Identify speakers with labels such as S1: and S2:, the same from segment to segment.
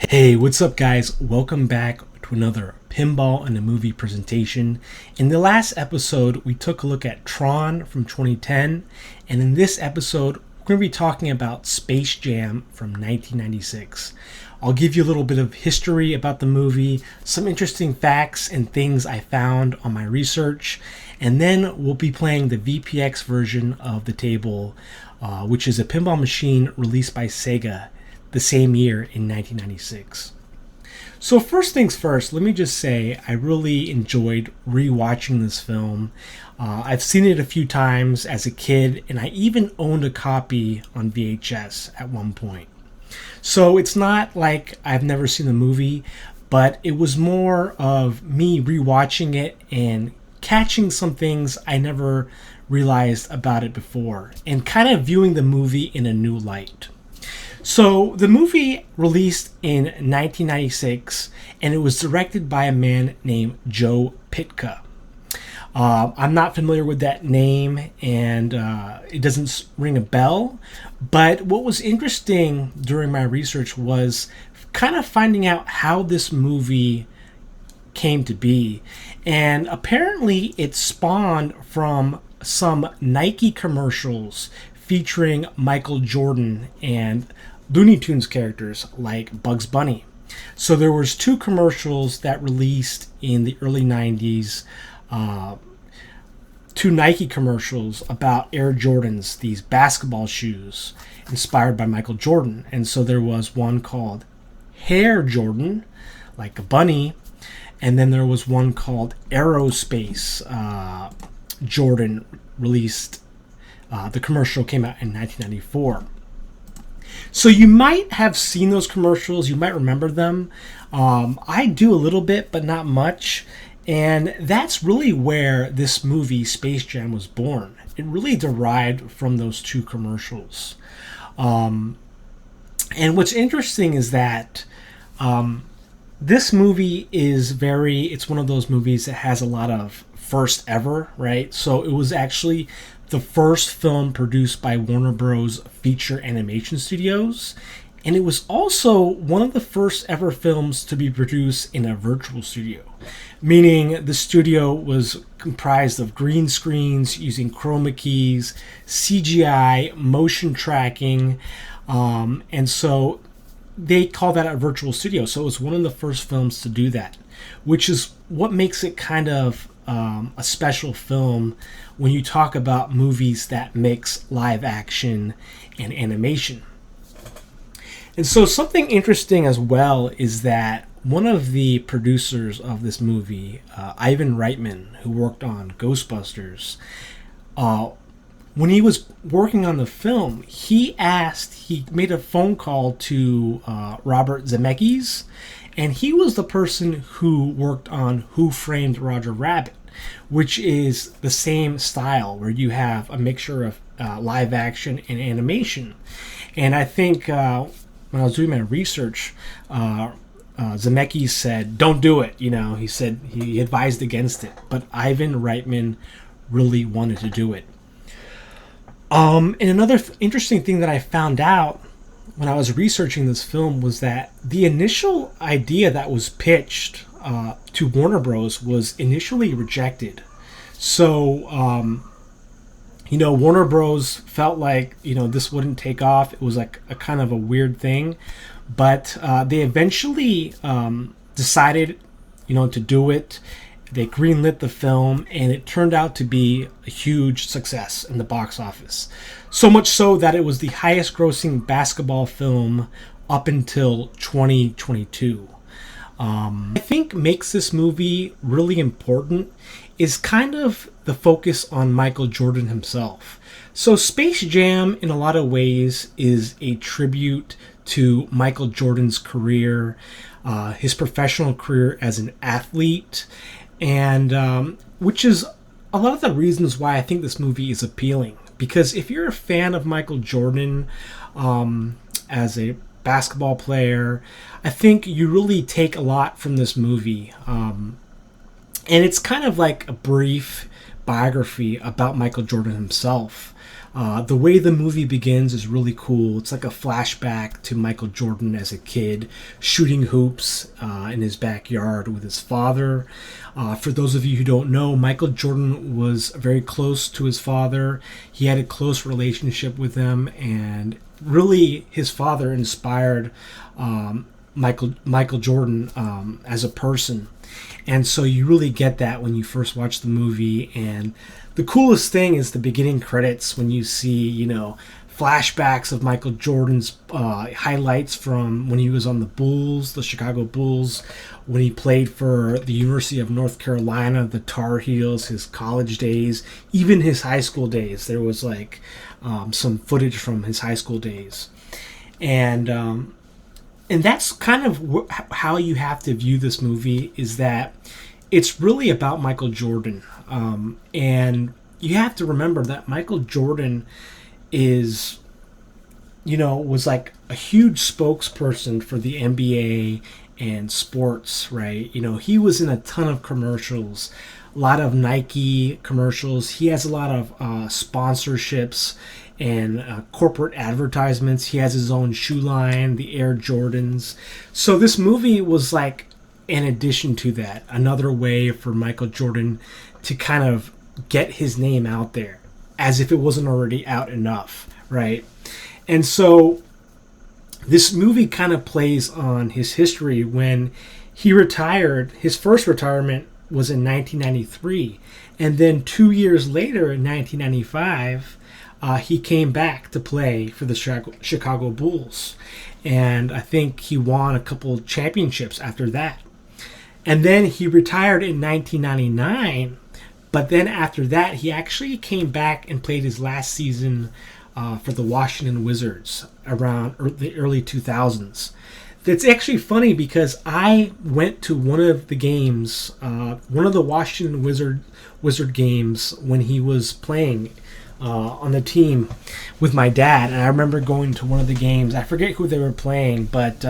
S1: Hey, what's up, guys? Welcome back to another Pinball and a Movie presentation. In the last episode, we took a look at Tron from 2010, and in this episode, we're going to be talking about Space Jam from 1996. I'll give you a little bit of history about the movie, some interesting facts and things I found on my research, and then we'll be playing the VPX version of the table, which is a pinball machine released by Sega the same year in 1996. So first things first, let me just say I really enjoyed rewatching this film. I've seen it a few times as a kid, and I even owned a copy on VHS at one point. So it's not like I've never seen the movie, but it was more of me rewatching it and catching some things I never realized about it before, and kind of viewing the movie in a new light. So the movie released in 1996, and it was directed by a man named Joe Pytka. I'm not familiar with that name, and it doesn't ring a bell. But what was interesting during my research was kind of finding out how this movie came to be. And apparently it spawned from some Nike commercials featuring Michael Jordan and Looney Tunes characters like Bugs Bunny. So there was two commercials that released in the early 90s, two Nike commercials about Air Jordans, these basketball shoes inspired by Michael Jordan. And so there was one called Hair Jordan, like a bunny, and then there was one called Aerospace Jordan, released. The commercial came out in 1994. So you might have seen those commercials. You might remember them. I do a little bit, but not much. And that's really where this movie, Space Jam, was born. It really derived from those two commercials. And what's interesting is that this movie it's one of those movies that has a lot of first ever, right? So it was actually the first film produced by Warner Bros. Feature Animation Studios, and it was also one of the first ever films to be produced in a virtual studio, meaning the studio was comprised of green screens using chroma keys, CGI, motion tracking, and so they call that a virtual studio. So it was one of the first films to do that, which is what makes it kind of a special film when you talk about movies that mix live action and animation. And so something interesting as well is that one of the producers of this movie, Ivan Reitman, who worked on Ghostbusters, when he was working on the film, he made a phone call to Robert Zemeckis, and he was the person who worked on Who Framed Roger Rabbit, which is the same style where you have a mixture of live action and animation. And I think when I was doing my research, Zemeckis said, "Don't do it." He said he advised against it, but Ivan Reitman really wanted to do it. And another interesting thing that I found out when I was researching this film was that the initial idea that was pitched to Warner Bros. Was initially rejected. So, Warner Bros. Felt like, this wouldn't take off. It was like a kind of a weird thing. But they eventually decided, to do it. They greenlit the film, and it turned out to be a huge success in the box office. So much so that it was the highest grossing basketball film up until 2022. I think makes this movie really important is kind of the focus on Michael Jordan himself. So Space Jam, in a lot of ways, is a tribute to Michael Jordan's career, his professional career as an athlete, and which is a lot of the reasons why I think this movie is appealing. Because if you're a fan of Michael Jordan as a basketball player, I think you really take a lot from this movie. And it's kind of like a brief biography about Michael Jordan himself. The way the movie begins is really cool. It's like a flashback to Michael Jordan as a kid shooting hoops in his backyard with his father. For those of you who don't know, Michael Jordan was very close to his father. He had a close relationship with him, and really his father inspired Michael Jordan as a person. And so you really get that when you first watch the movie. And the coolest thing is the beginning credits when you see, flashbacks of Michael Jordan's highlights from when he was on the Bulls, the Chicago Bulls, when he played for the University of North Carolina, the Tar Heels, his college days, even his high school days. There was some footage from his high school days. And that's kind of how you have to view this movie, is that it's really about Michael Jordan. And you have to remember that Michael Jordan was like a huge spokesperson for the NBA and sports, right? He was in a ton of commercials, a lot of Nike commercials. He has a lot of sponsorships and corporate advertisements. He has his own shoe line, the Air Jordans. So this movie was like an addition to that, another way for Michael Jordan to kind of get his name out there, as if it wasn't already out enough, right? And so this movie kind of plays on his history. When he retired, his first retirement was in 1993, and then 2 years later, in 1995, he came back to play for the Chicago Bulls. And I think he won a couple championships after that. And then he retired in 1999. But then after that, he actually came back and played his last season for the Washington Wizards around the early 2000s. That's actually funny because I went to one of the games, one of the Washington Wizard games when he was playing on the team with my dad. And I remember going to one of the games. I forget who they were playing, but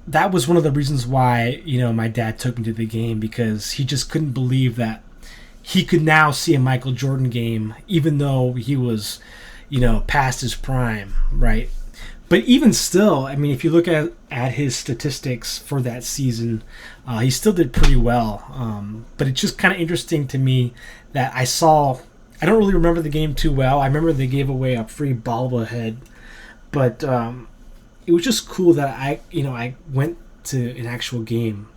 S1: that was one of the reasons why my dad took me to the game, because he just couldn't believe that he could now see a Michael Jordan game, even though he was past his prime, right? But even still, I mean, if you look at his statistics for that season, he still did pretty well. But it's just kind of interesting to me that I don't really remember the game too well. I remember they gave away a free bobblehead, but it was just cool that I went to an actual game,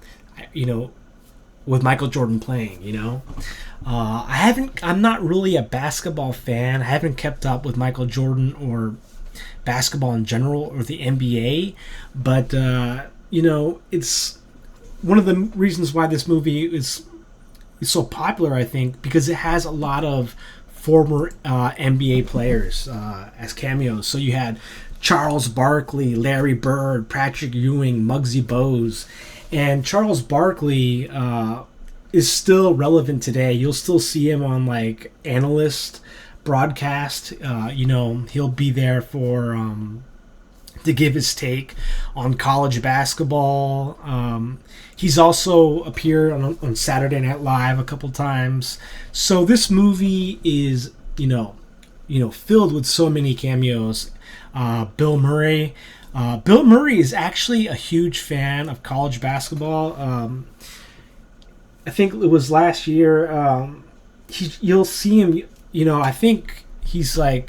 S1: with Michael Jordan playing. I'm not really a basketball fan. I haven't kept up with Michael Jordan or basketball in general or the NBA, but it's one of the reasons why this movie is so popular, I think, because it has a lot of former NBA players as cameos. So you had Charles Barkley, Larry Bird, Patrick Ewing, Muggsy Bogues, and Charles Barkley is still relevant today. You'll still see him on analyst broadcast. He'll be there to give his take on college basketball. He's also appeared on Saturday Night Live a couple times. So this movie is, filled with so many cameos. Bill Murray. Bill Murray is actually a huge fan of college basketball. I think it was last year. You'll see him. I think he's a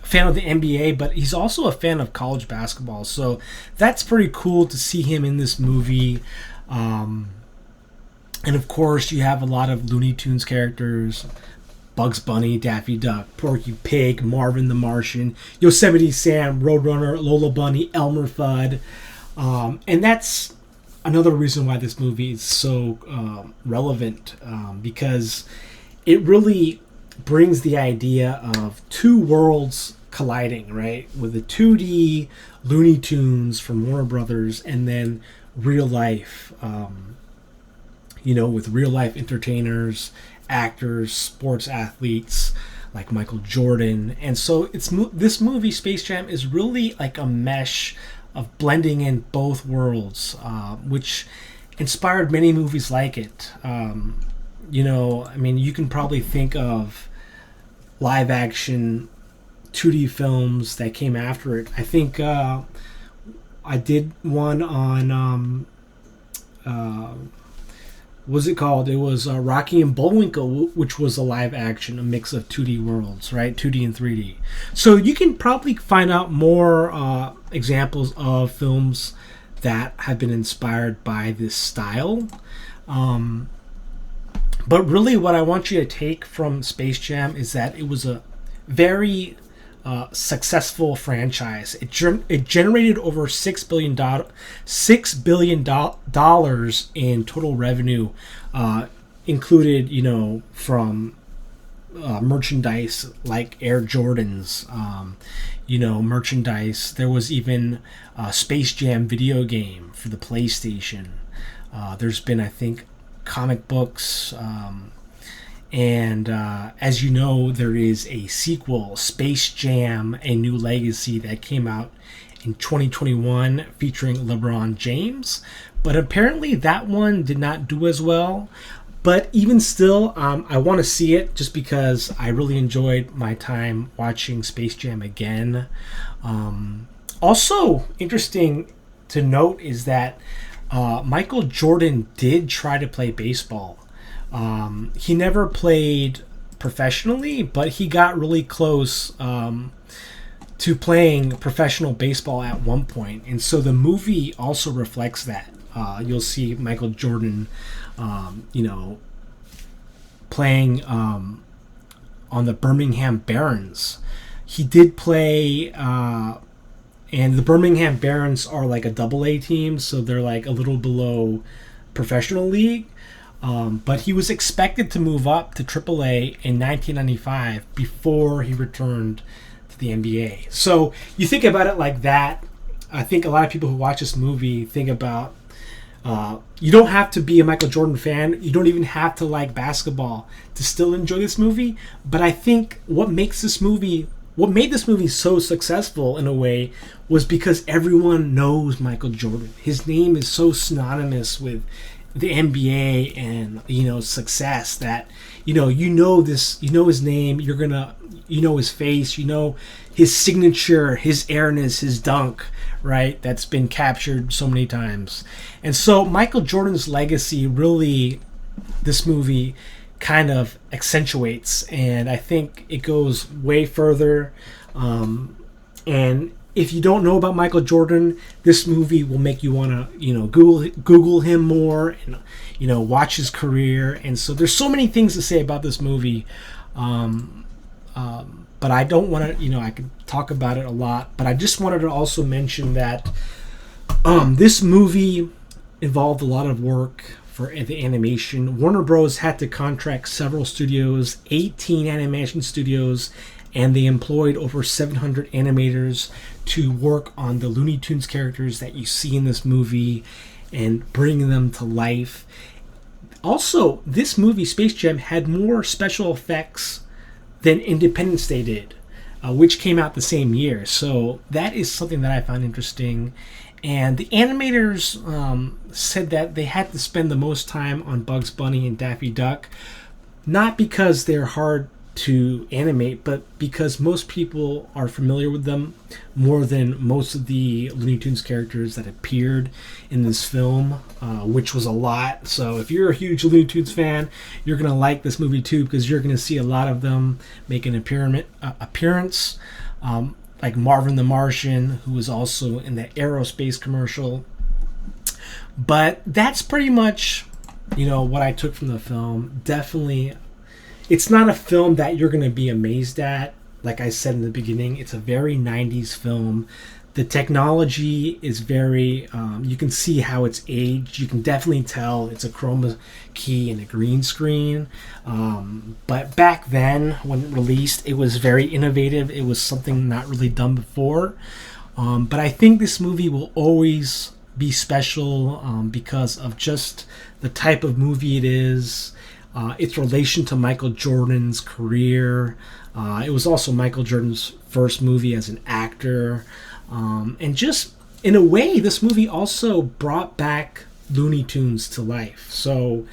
S1: fan of the NBA, but he's also a fan of college basketball. So that's pretty cool to see him in this movie. And of course, you have a lot of Looney Tunes characters: Bugs Bunny, Daffy Duck, Porky Pig, Marvin the Martian, Yosemite Sam, Roadrunner, Lola Bunny, Elmer Fudd. And that's another reason why this movie is so relevant, because it really brings the idea of two worlds colliding, right? With the 2D Looney Tunes from Warner Brothers, and then real life, with real life entertainers, actors, sports athletes like Michael Jordan. And so this movie, Space Jam, is really like a mesh of blending in both worlds, which inspired many movies like it. You can probably think of live action 2D films that came after it. I think I did one on what was it called? It was Rocky and Bullwinkle, which was a live action, a mix of 2D worlds, right? 2D and 3D. So you can probably find out more examples of films that have been inspired by this style. But really what I want you to take from Space Jam is that it was a very successful franchise. It generated over $6 billion in total revenue, included, from merchandise like Air Jordans, merchandise. There was even a Space Jam video game for the PlayStation. There's been, I think, comic books. And as you know, there is a sequel, Space Jam: A New Legacy, that came out in 2021 featuring LeBron James. But apparently that one did not do as well. But even still, I want to see it just because I really enjoyed my time watching Space Jam again. Also interesting to note is that Michael Jordan did try to play baseball. He never played professionally, but he got really close to playing professional baseball at one point. And so the movie also reflects that. You'll see Michael Jordan, playing on the Birmingham Barons. He did play, and the Birmingham Barons are like a AA team, so they're like a little below professional league. But he was expected to move up to AAA in 1995 before he returned to the NBA. So you think about it like that. I think a lot of people who watch this movie think about, you don't have to be a Michael Jordan fan. You don't even have to like basketball to still enjoy this movie. But I think what made this movie so successful in a way was because everyone knows Michael Jordan. His name is so synonymous with the NBA and success that you know his name, his face, his signature, his airness, his dunk, right? That's been captured so many times. And so Michael Jordan's legacy really, this movie kind of accentuates, and I think it goes way further. And if you don't know about Michael Jordan, this movie will make you want to, Google him more and, watch his career. And so there's so many things to say about this movie. But I don't want to, I could talk about it a lot, but I just wanted to also mention that this movie involved a lot of work for the animation. Warner Bros. Had to contract several studios, 18 animation studios, and they employed over 700 animators to work on the Looney Tunes characters that you see in this movie and bring them to life. Also, this movie, Space Jam, had more special effects than Independence Day did, which came out the same year. So that is something that I found interesting. And the animators said that they had to spend the most time on Bugs Bunny and Daffy Duck, not because they're hard to animate, but because most people are familiar with them more than most of the Looney Tunes characters that appeared in this film, which was a lot. So if you're a huge Looney Tunes fan, you're going to like this movie too, because you're going to see a lot of them make an appearance, like Marvin the Martian, who was also in the aerospace commercial. But that's pretty much, what I took from the film. Definitely, it's not a film that you're going to be amazed at. Like I said in the beginning, it's a very 90s film. The technology is very, you can see how it's aged. You can definitely tell it's a chroma key and a green screen. But back then, when it released, it was very innovative. It was something not really done before. But I think this movie will always be special because of just the type of movie it is. Its relation to Michael Jordan's career. It was also Michael Jordan's first movie as an actor. And just, in a way, this movie also brought back Looney Tunes to life. So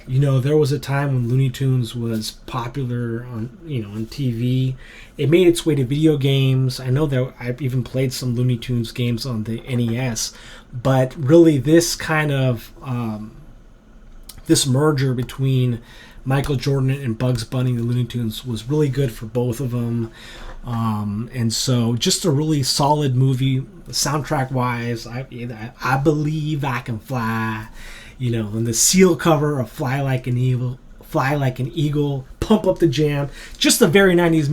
S1: You know, there was a time when Looney Tunes was popular on, you know, on TV. It made its way to video games. I know that I've even played some Looney Tunes games on the NES, but really this kind of this merger between Michael Jordan and Bugs Bunny, the Looney Tunes, was really good for both of them. And so just a really solid movie, soundtrack wise. I believe I can fly, you know, and the seal cover of Fly Like an Eagle, Pump Up the Jam, just a very 90s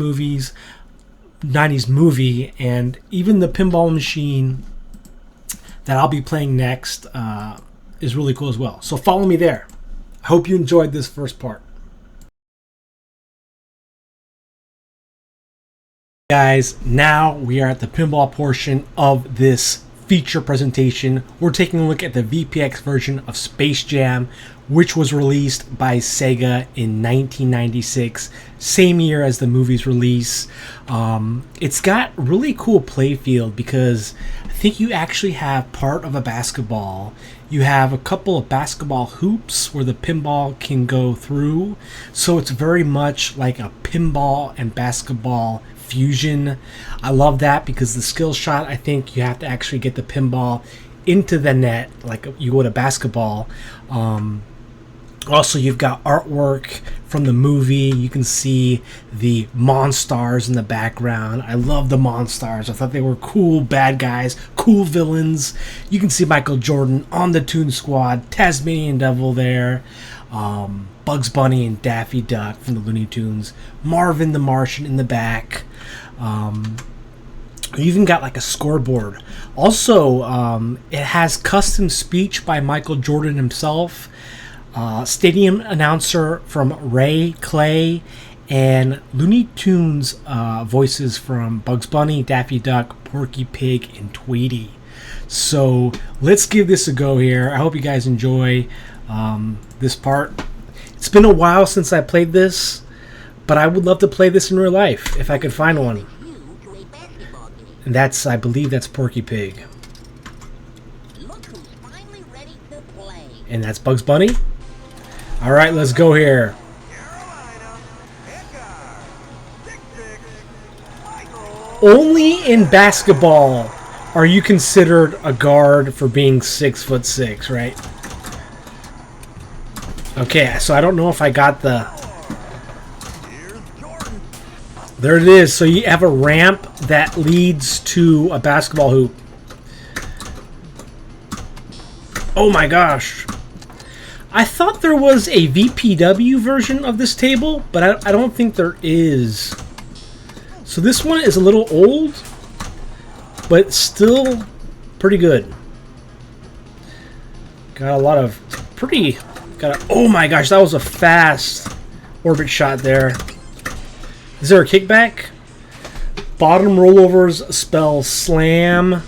S1: movie. And even the pinball machine that I'll be playing next is really cool as well. So follow me there. I hope you enjoyed this first part. Guys, now we are at the pinball portion of this feature presentation. We're taking a look at the VPX version of Space Jam, which was released by Sega in 1996, same year as the movie's release. It's got really cool playfield because I think you actually have part of a basketball. You have a couple of basketball hoops where the pinball can go through. So it's very much like a pinball and basketball fusion. I love that because the skill shot, I think you have to actually get the pinball into the net like you would a basketball. Also, you've got artwork from the movie. You can see the Monstars in the background. I love the Monstars. I thought they were cool bad guys, cool villains. You can see Michael Jordan on the Toon Squad, Tasmanian Devil there, Bugs Bunny and Daffy Duck from the Looney Tunes, Marvin the Martian in the back. You even got like a scoreboard. Also, it has custom speech by Michael Jordan himself. Stadium announcer from Ray Clay, and Looney Tunes voices from Bugs Bunny, Daffy Duck, Porky Pig, and Tweety. So let's give this a go here. I hope you guys enjoy this part. It's been a while since I played this, but I would love to play this in real life if I could find one. And that's, I believe that's Porky Pig. And that's Bugs Bunny. All right, let's go here. Only in basketball are you considered a guard for being 6'6", right? Okay, so I don't know if I got the... There it is. So you have a ramp that leads to a basketball hoop. Oh my gosh. I thought there was a VPW version of this table, but I don't think there is. So this one is a little old, but still pretty good. Got a lot of pretty... oh my gosh, that was a fast orbit shot there. Is there a kickback? Bottom rollovers spell slam.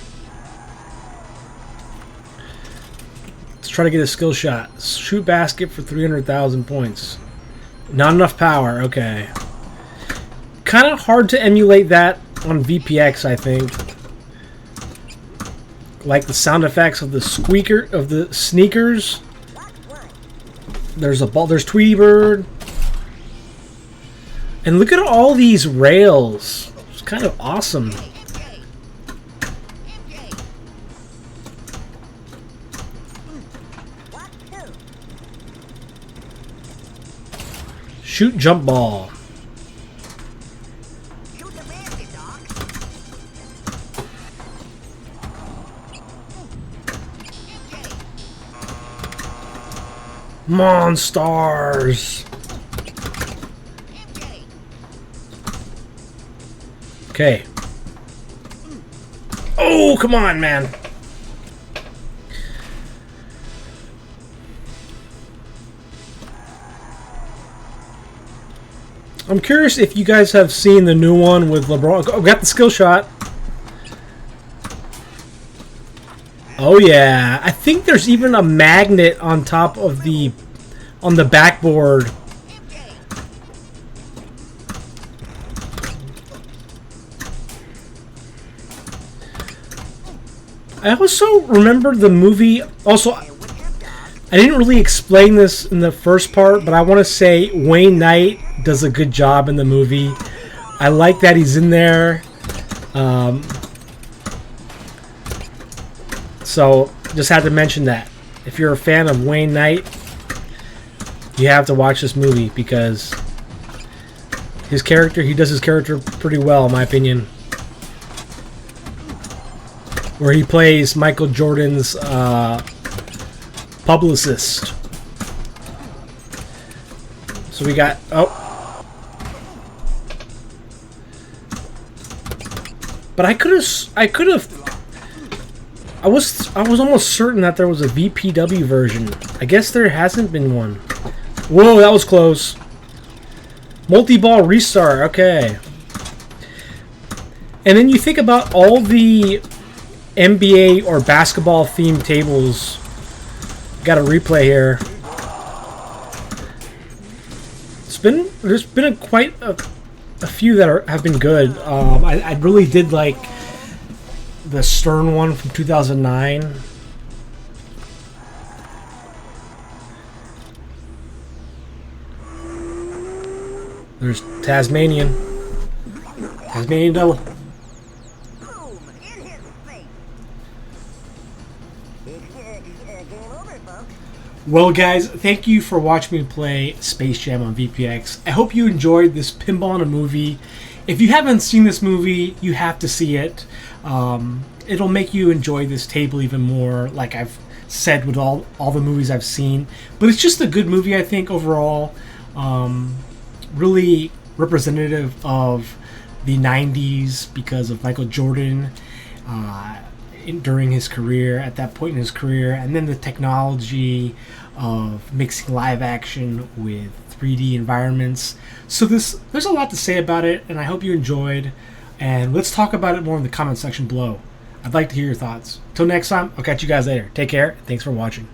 S1: Try to get a skill shot. Shoot basket for 300,000 points. Not enough power. Okay. Kind of hard to emulate that on VPX, I think. Like the sound effects of the squeaker of the sneakers. There's a ball. There's Tweety Bird. And look at all these rails. It's kind of awesome. Shoot jump ball. Monstars. Okay. Oh, come on, man. I'm curious if you guys have seen the new one with LeBron. Oh, got the skill shot. Oh yeah, I think there's even a magnet on top of the backboard. I also remember the movie. Also, I didn't really explain this in the first part, but I want to say Wayne Knight does a good job in the movie. I like that he's in there. So just had to mention that. If you're a fan of Wayne Knight, you have to watch this movie because his character, he does his character pretty well, in my opinion. Where he plays Michael Jordan's publicist. So we got, but I was almost certain that there was a VPW version. I guess there hasn't been one. Whoa, that was close. Multi-ball restart, okay. And then you think about all the NBA or basketball themed tables. Got a replay here. There's been quite a few that have been good. I really did like the Stern one from 2009. There's Tasmanian Devil. Well, guys, thank you for watching me play Space Jam on VPX. I hope you enjoyed this Pinball A Movie. If you haven't seen this movie, you have to see it. It'll make you enjoy this table even more, like I've said with all the movies I've seen. But it's just a good movie, I think, overall. Really representative of the 90s because of Michael Jordan during his career, at that point in his career, and then the technology of mixing live action with 3D environments. So there's a lot to say about it, and I hope you enjoyed. And let's talk about it more in the comment section below. I'd like to hear your thoughts. Till next time, I'll catch you guys later. Take care. Thanks for watching.